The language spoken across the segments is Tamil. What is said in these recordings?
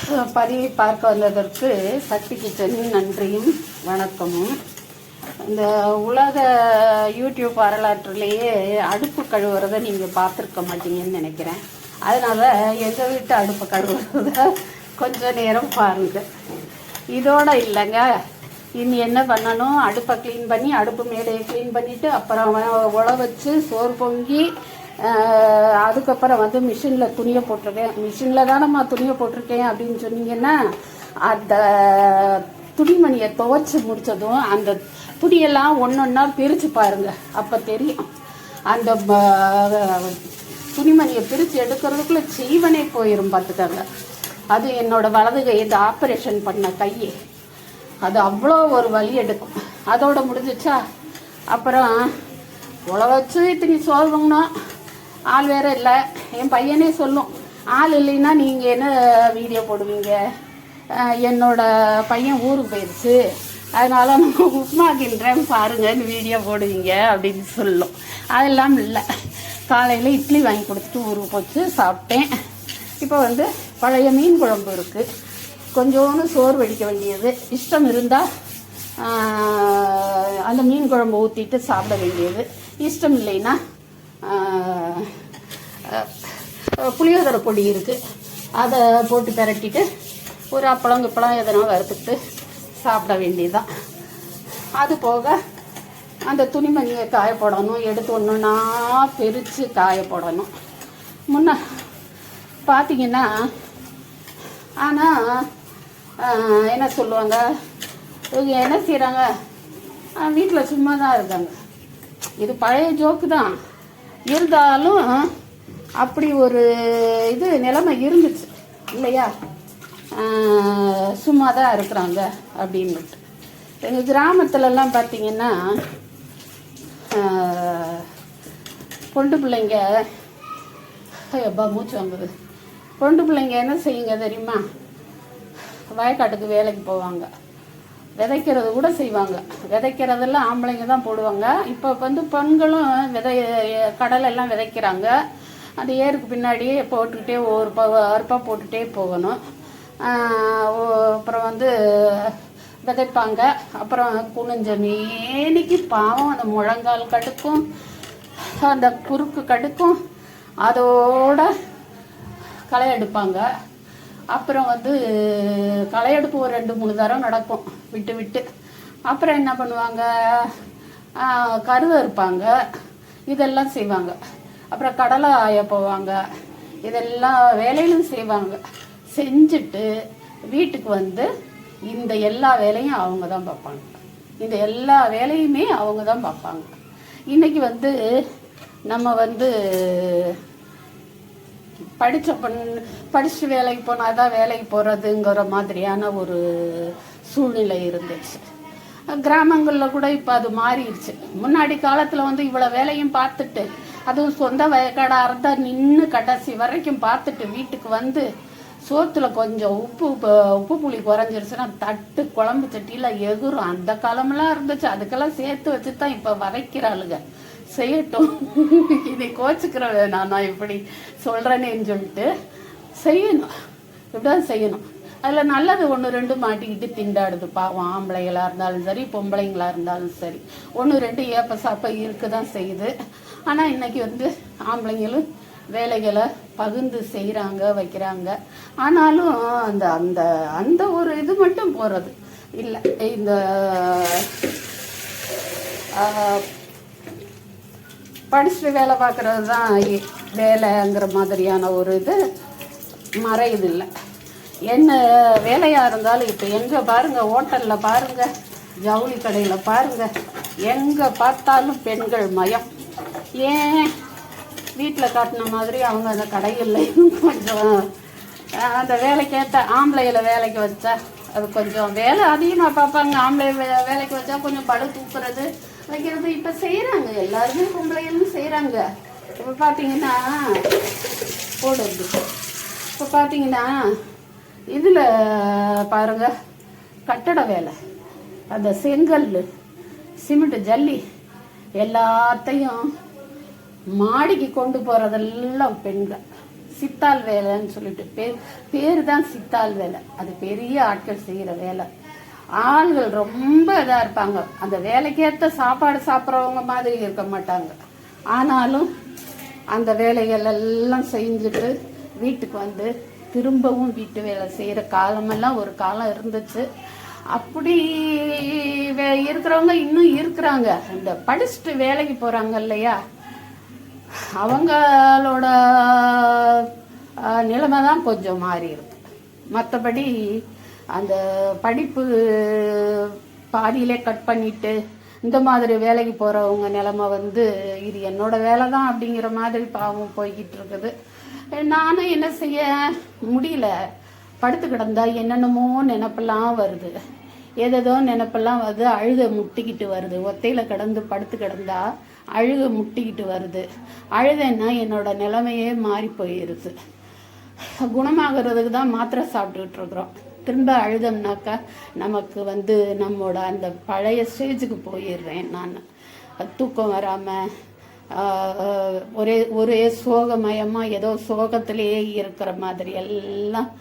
பதிவை பார்க்க வந்ததற்கு சக்தி கிச்சன் நன்றியும் வணக்கமும். இந்த உலக யூடியூப் வரலாற்றிலேயே அடுப்பு கழுவுறதை நீங்கள் பார்த்துருக்க மாட்டீங்கன்னு நினைக்கிறேன். அதனால் எங்கள் வீட்டு அடுப்பு கழுவுறத கொஞ்சம் நேரம் பாருங்கள். இதோட இல்லைங்க, இனி என்ன பண்ணணும், அடுப்பை க்ளீன் பண்ணி அடுப்பு மேடையை க்ளீன் பண்ணிவிட்டு அப்புறம் உழ வச்சு சோறு பொங்கி அதுக்கப்புறம் மிஷினில் துணியை போட்டிருக்கேன். மிஷினில் தானம்மா துணியை போட்டிருக்கேன் அப்படின்னு சொன்னீங்கன்னா, அந்த துணிமணியை துவைச்சி முடித்ததும் அந்த துணியெல்லாம் ஒன்றொன்னா பிரித்து பாருங்கள், அப்போ தெரியும். அந்த துணிமணியை பிரித்து எடுக்கிறதுக்குள்ளே ஜீவனே போயிடும் பார்த்துக்காங்க. அது என்னோட வலது கை, இந்த ஆப்ரேஷன் பண்ண கை, அது அவ்வளோ ஒரு வலி எடுக்கும். அதோட முடிஞ்சிச்சா, அப்புறம் உழ வச்சு இத்தனி சோறுங்கணும். ஆள் வேற இல்லை. என் பையனே சொல்லும், ஆள் இல்லைன்னா நீங்கள் என்ன வீடியோ போடுவீங்க, என்னோட பையன் ஊருக்கு போயிடுச்சு அதனால் நான் உப்புமா கிண்டுறேன் பாருங்கன்னு வீடியோ போடுவீங்க அப்படின்னு சொல்லும். அதெல்லாம் இல்லை. காலையில் இட்லி வாங்கி கொடுத்துட்டு ஊருக்கு போச்சு, சாப்பிட்டேன். இப்போ பழைய மீன் குழம்பு இருக்குது, கொஞ்சோன்னு சோறு வடிக்க வேண்டியது. இஷ்டம் இருந்தால் அந்த மீன் குழம்பு ஊற்றிட்டு சாப்பிட வேண்டியது. இஷ்டம் இல்லைன்னா புளியோதரை பொடி இருக்குது, அதை போட்டு பிரட்டிட்டு ஒரு அப்பளம் எதனா வறுத்துக்கிட்டு சாப்பிட வேண்டியதுதான். அது போக அந்த துணிமணியை காய போடணும், எடுத்து ஒன்றுனா பிரித்து காய போடணும். முன்ன பார்த்தீங்கன்னா, ஆனால் என்ன சொல்லுவாங்க, இவங்க என்ன செய்கிறாங்க, வீட்டில் சும்மா தான் இருக்காங்க. இது பழைய ஜோக்கு தான் இருந்தாலும் அப்படி ஒரு நிலைமை இருந்துச்சு இல்லையா, சும்மா தான் இருக்கிறாங்க அப்படின்னுட்டு. எங்கள் கிராமத்துலலாம் பார்த்தீங்கன்னா பொண்டு பிள்ளைங்க, எப்பா மூச்சு வாங்குது, பொண்டு பிள்ளைங்க என்ன செய்யுங்க தெரியுமா, வயக்காட்டுக்கு வேலைக்கு போவாங்க, விதைக்கிறது கூட செய்வாங்க. விதைக்கிறதெல்லாம் ஆம்பளைங்க தான் போடுவாங்க. இப்போ பெண்களும் கடலெல்லாம் விதைக்கிறாங்க. அந்த ஏருக்கு பின்னாடியே போட்டுக்கிட்டே ஒரு அறுப்பாக போட்டுகிட்டே போகணும். அப்புறம் விதைப்பாங்க. அப்புறம் குனிஞ்ச மேனிக்கு பாவம் அந்த முழங்கால் கடுக்கும், அந்த குறுக்கு கடுக்கும், அதோட களை எடுப்பாங்க. அப்புறம் களையெடுப்பு ஒரு 2-3 தரம் நடக்கும் விட்டு விட்டு. அப்புறம் என்ன பண்ணுவாங்க, கருதை இருப்பாங்க, இதெல்லாம் செய்வாங்க. அப்புறம் கடலை ஆய போவாங்க. இதெல்லாம் வேலையிலும் செய்வாங்க. செஞ்சுட்டு வீட்டுக்கு இந்த எல்லா வேலையும் அவங்க தான் பார்ப்பாங்க. இந்த எல்லா வேலையுமே அவங்க தான் பார்ப்பாங்க. இன்னைக்கு நம்ம படித்து வேலைக்கு போனால் தான் வேலைக்கு போகிறதுங்கிற மாதிரியான ஒரு சூழ்நிலை இருந்துச்சு. கிராமங்களில் கூட இப்போ அது மாறிடுச்சு. முன்னாடி காலத்தில் இவ்வளோ வேலையும் பார்த்துட்டு, அதுவும் சொந்த வயக்காடாக இருந்தால் நின்று கடைசி வரைக்கும் பார்த்துட்டு வீட்டுக்கு சோத்துல கொஞ்சம் உப்பு புளி குறைஞ்சிருச்சுன்னா தட்டு குழம்பு சட்டியில் எகுரும். அந்த காலமெல்லாம் இருந்துச்சு. அதுக்கெல்லாம் சேர்த்து வச்சு தான் இப்போ வதைக்கிறாளுங்க. செய்யட்டும், இதை கோச்சுக்கிற நான் இப்படி சொல்கிறேனேன்னு சொல்லிட்டு செய்யணும், இப்படிதான் செய்யணும். அதில் நல்லது 1-2 மாட்டிக்கிட்டு திண்டாடுது பாவம். ஆம்பளைங்களாக இருந்தாலும் சரி, பொம்பளைங்களாக இருந்தாலும் சரி, 1-2 ஏப்ப சாப்ப இருக்க தான் செய்யுது. ஆனால் இன்னைக்கு ஆம்பளைங்களும் வேலைகளை பகிர்ந்து செய்கிறாங்க, வைக்கிறாங்க. ஆனாலும் அந்த அந்த அந்த ஒரு இது மட்டும் போகிறது இல்லை. இந்த படிச்சுட்டு வேலை பார்க்குறது தான் வேலைங்கிற மாதிரியான ஒரு இது மறையுது இல்லை. என்ன வேலையாக இருந்தாலும் இப்போ எங்கே பாருங்கள், ஹோட்டலில் பாருங்கள், ஜவுளி கடையில் பாருங்கள், எங்கே பார்த்தாலும் பெண்கள் மயம். ஏன் வீட்டில் காட்டின மாதிரி அவங்க அந்த கடைகள்லையும் கொஞ்சம் அந்த வேலைக்கேற்ற ஆம்பளைகளை வேலைக்கு வச்சா அது கொஞ்சம் வேலை அதிகமாக பார்ப்பாங்க. ஆம்பளை வேலைக்கு வச்சா கொஞ்சம் பழு தூக்குறது வைக்கிறது இப்போ செய்கிறாங்க. எல்லாருமே பொம்பளைகளும் செய்கிறாங்க. இப்போ பார்த்தீங்கன்னா போடுறது, இப்போ பார்த்தீங்கன்னா இதில் பாருங்கள், கட்டட வேலை, அந்த செங்கல், சிமெண்ட், ஜல்லி எல்லாத்தையும் மாடிக்கு கொண்டு போகிறதெல்லாம் பெண்கள். சித்தாள் வேலைன்னு சொல்லிட்டு பேர் தான் சித்தாள் வேலை. அது பெரிய ஆட்கள் செய்கிற வேலை. ஆள்கள் ரொம்ப இதாக இருப்பாங்க. அந்த வேலைக்கேற்ற சாப்பாடு சாப்பிட்றவங்க மாதிரி இருக்க மாட்டாங்க. ஆனாலும் அந்த வேலைகள் எல்லாம் செஞ்சுட்டு வீட்டுக்கு வந்து திரும்பவும் வீட்டு வேலை செய்கிற காலமெல்லாம் ஒரு காலம் இருந்துச்சு. அப்படி இருக்கிறவங்க இன்னும் இருக்கிறாங்க. இந்த படிச்சுட்டு வேலைக்கு போகிறாங்க இல்லையா, அவங்களோட நிலைமை தான் கொஞ்சம் மாறி இருக்கு. மற்றபடி அந்த படிப்பு பாதியிலே கட் பண்ணிட்டு இந்த மாதிரி வேலைக்கு போகிறவங்க நிலைமை வந்து இது என்னோட வேலை தான் அப்படிங்கிற மாதிரி பாவம் போய்கிட்டு இருக்குது. நானும் என்ன செய்ய முடியல. படுத்து கிடந்தா என்னென்னமோ நினப்பெல்லாம் வருது, ஏதேதோ நினப்பெல்லாம் வருது. அழுக முட்டிக்கிட்டு வருது. ஒத்தையில் கிடந்து படுத்து கிடந்தா அழுக முட்டிக்கிட்டு வருது. அழுதேன்னா என்னோட நிலைமையே மாறி போயிடுது. குணமாகிறதுக்கு தான் மாத்திரை சாப்பிட்டுக்கிட்டு இருக்கிறோம். திரும்ப அழுதம்னாக்கா நமக்கு வந்து நம்மோட அந்த பழைய ஸ்டேஜுக்கு போயிடுறேன் நான். தூக்கம் வராமல் ஒரே சோகமயமாக ஏதோ சோகத்திலேயே இருக்கிற மாதிரி எல்லாம்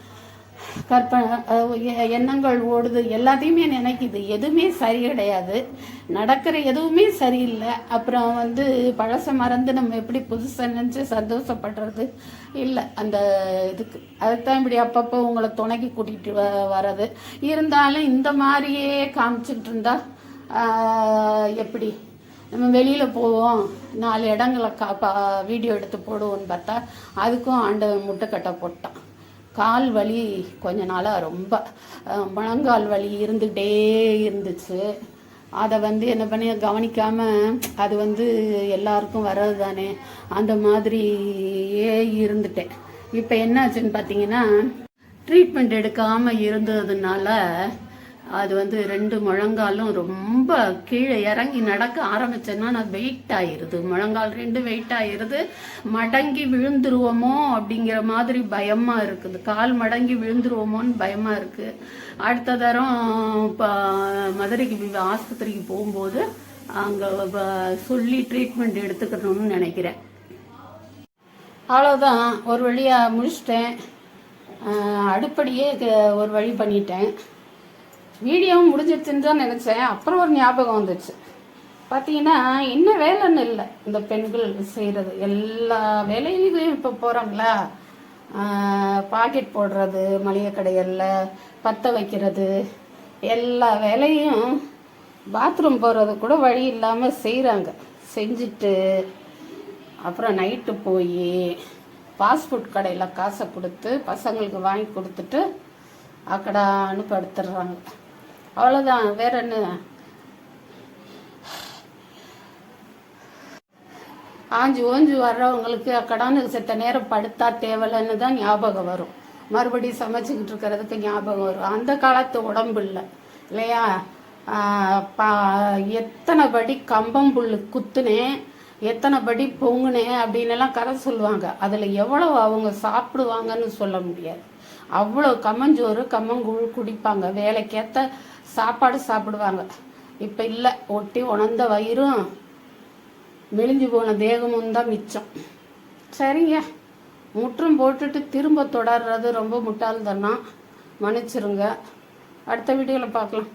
எண்ணங்கள் ஓடுது. எல்லாத்தையுமே நினைக்குது. எதுவுமே சரி கிடையாது. நடக்கிற எதுவுமே சரியில்லை. அப்புறம் வந்து பழச மறந்து நம்ம எப்படி புதுசாக நினச்சி சந்தோஷப்படுறது இல்லை. அந்த இதுக்கு அதுதான் இப்படி அப்பப்போ உங்களை துணைக்கி கூட்டிகிட்டு வர்றது. இருந்தாலும் இந்த மாதிரியே காமிச்சிக்கிட்டு இருந்தா எப்படி? நம்ம வெளியில் போவோம், 4 இடங்களை வீடியோ எடுத்து போடுவோன்னு பார்த்தா அதுக்கும் ஆண்டவன் முட்டைக்கட்டை போட்டான். கால் வலி கொஞ்ச நாளாக ரொம்ப முழங்கால் வலி இருந்துகிட்டே இருந்துச்சு. அதை வந்து என்ன பண்ணி கவனிக்காமல் அது வந்து எல்லாருக்கும் வர்றது தானே, அந்த மாதிரியே இருந்துட்டேன். இப்போ என்னாச்சுன்னு பார்த்தீங்கன்னா, ட்ரீட்மெண்ட் எடுக்காமல் இருந்ததுனால அது வந்து 2 முழங்காலும் ரொம்ப கீழே இறங்கி நடக்க ஆரம்பிச்சேன்னா நான் வெயிட் ஆயிடுது. முழங்கால் 2 வெயிட் ஆயிடுது. மடங்கி விழுந்துருவோமோ அப்படிங்கிற மாதிரி பயமாக இருக்குது. கால் மடங்கி விழுந்துருவோமோன்னு பயமாக இருக்குது. அடுத்த தரம் இப்போ மதுரைக்கு ஆஸ்பத்திரிக்கு போகும்போது அங்கே சொல்லி ட்ரீட்மெண்ட் எடுத்துக்கணும்னு நினைக்கிறேன். அவ்வளோதான், ஒரு வழியாக முடிச்சிட்டேன். அடுப்படியே ஒரு வழி பண்ணிட்டேன். வீடியோவும் முடிஞ்சிடுச்சுன்னு தான் நினச்சேன். அப்புறம் ஒரு ஞாபகம் வந்துச்சு. பார்த்தீங்கன்னா என்ன வேலைன்னு இல்லை இந்த பெண்கள் செய்கிறது. எல்லா வேலையிலையும் இப்போ போகிறாங்களா, பாக்கெட் போடுறது, மளிகை கடைகளில் பற்ற வைக்கிறது, எல்லா வேலையும் பாத்ரூம் போகிறது கூட வழி இல்லாமல் செய்கிறாங்க. செஞ்சுட்டு அப்புறம் நைட்டு போய் ஃபாஸ்ட் ஃபுட் கடையில் காசை கொடுத்து பசங்களுக்கு வாங்கி கொடுத்துட்டு அக்கடான்னு படுத்துடுறாங்க. அவ்வளோதான், வேற என்ன? ஆஞ்சு ஓஞ்சு வர்றவங்களுக்கு அக்கடான்னு செத்த நேரம் படுத்தா தேவலைன்னு தான் ஞாபகம் வரும். மறுபடியும் சமைச்சிக்கிட்டு இருக்கிறதுக்கு ஞாபகம் வரும். அந்த காலத்து உடம்பு இல்லை இல்லையா? எத்தனை படி கம்பம் புல் குத்துனேன், எத்தனை படி பொங்குனேன் அப்படின்னு எல்லாம் கதை சொல்லுவாங்க. அதில் எவ்வளவு அவங்க சாப்பிடுவாங்கன்னு சொல்ல முடியாது. அவ்வளோ கம்மஞ்சோறு கம்மங்கூழ் குடிப்பாங்க. வேலைக்கேற்ற சாப்பாடு சாப்பிடுவாங்க. இப்போ இல்லை, ஒட்டி உணர்ந்த வயிறும் மெலிஞ்சு போன தேகமும் தான் மிச்சம். சரிங்க, முற்றும் போட்டுட்டு திரும்ப தொடர்றது ரொம்ப முட்டாள்தானா, மன்னிச்சிருங்க. அடுத்த வீடியோவில் பார்க்கலாம்.